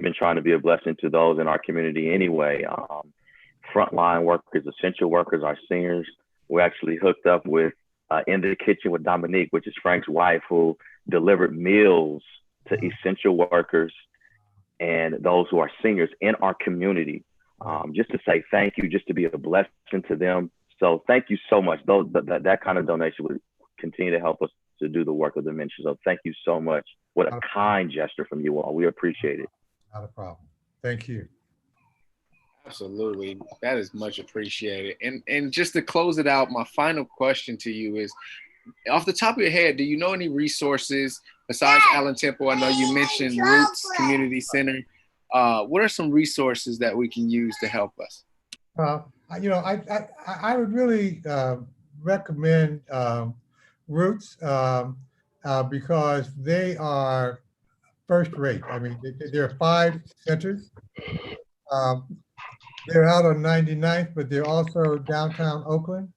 been trying to be a blessing to those in our community anyway. Frontline workers, essential workers, our seniors. We're actually hooked up with In the Kitchen with Dominique, which is Frank's wife, who delivered meals to essential workers and those who are seniors in our community, just to say thank you, just to be a blessing to them. So thank you so much. That kind of donation would continue to help us to do the work of dementia. So thank you so much. What a kind gesture from you all. We appreciate it. Not a problem. Thank you. Absolutely. That is much appreciated. And just to close it out, my final question to you is, off the top of your head, do you know any resources besides Allen Temple? I know you mentioned Roots Community Center. What are some resources that we can use to help us? I would really recommend Roots because they are first rate. I mean, there are 5 centers. They're out on 99th, but they're also downtown Oakland.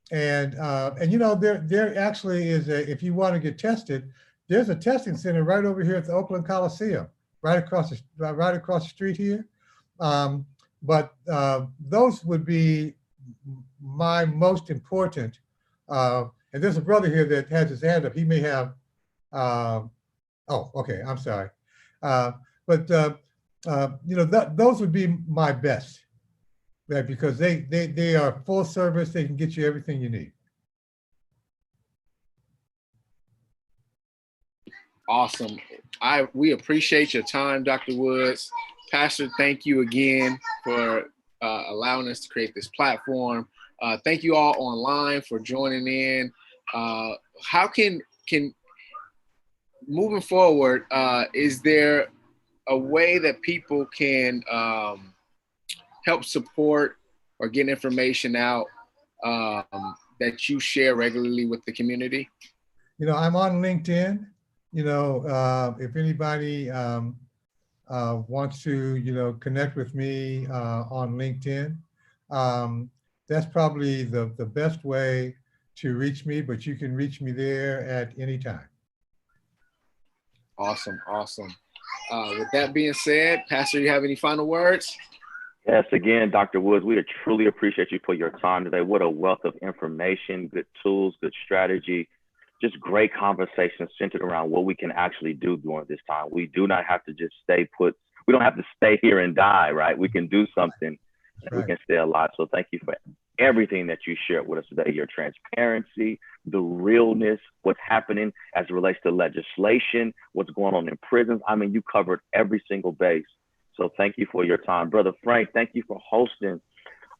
There actually is if you want to get tested, there's a testing center right over here at the Oakland Coliseum, right across the street here. But those would be my most important. And And there's a brother here that has his hand up. He may have, oh, okay, I'm sorry. But you know, those would be my best, right? Because they are full service. They can get you everything you need. Awesome. We appreciate your time, Dr. Woods. Pastor, thank you again for allowing us to create this platform. Thank you all online for joining in. How can moving forward, is there a way that people can help support or get information out that you share regularly with the community? You know, I'm on LinkedIn. You know, if anybody wants to, you know, connect with me on LinkedIn, that's probably the best way to reach me, but you can reach me there at any time. Awesome, awesome. With that being said, Pastor, you have any final words? Yes, again, Dr. Woods, we truly appreciate you for your time today. What a wealth of information, good tools, good strategy, just great conversations centered around what we can actually do during this time. We do not have to just stay put. We don't have to stay here and die, right? We can do something and we can stay alive. So thank you for everything that you shared with us today, your transparency, the realness, what's happening as it relates to legislation, what's going on in prisons. I mean, you covered every single base. So thank you for your time. Brother Frank, thank you for hosting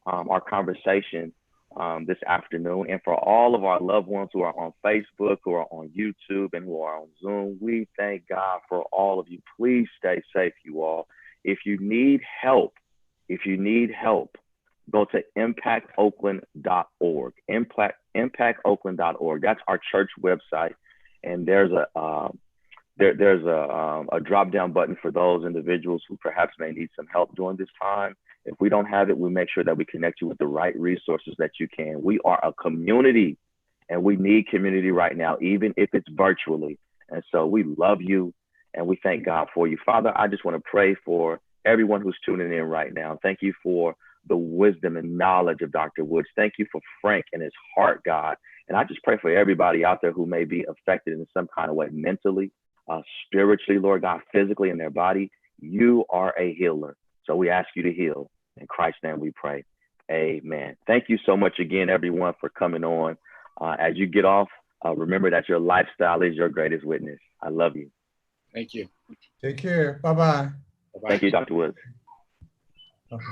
our conversation this afternoon. And for all of our loved ones who are on Facebook, who are on YouTube, and who are on Zoom, we thank God for all of you. Please stay safe, you all. If you need help, go to impactoakland.org, impactoakland.org. That's our church website. And there's a drop-down button for those individuals who perhaps may need some help during this time. If we don't have it, we make sure that we connect you with the right resources that you can. We are a community, and we need community right now, even if it's virtually. And so we love you, and we thank God for you. Father, I just want to pray for everyone who's tuning in right now. Thank you for the wisdom and knowledge of Dr. Woods. Thank you for Frank and his heart, God. And I just pray for everybody out there who may be affected in some kind of way, mentally, spiritually, Lord God, physically in their body. You are a healer. So we ask you to heal. In Christ's name we pray. Amen. Thank you so much again, everyone, for coming on. As you get off, remember that your lifestyle is your greatest witness. I love you. Thank you. Take care. Bye-bye. Bye-bye. Thank you, Dr. Woods. Okay.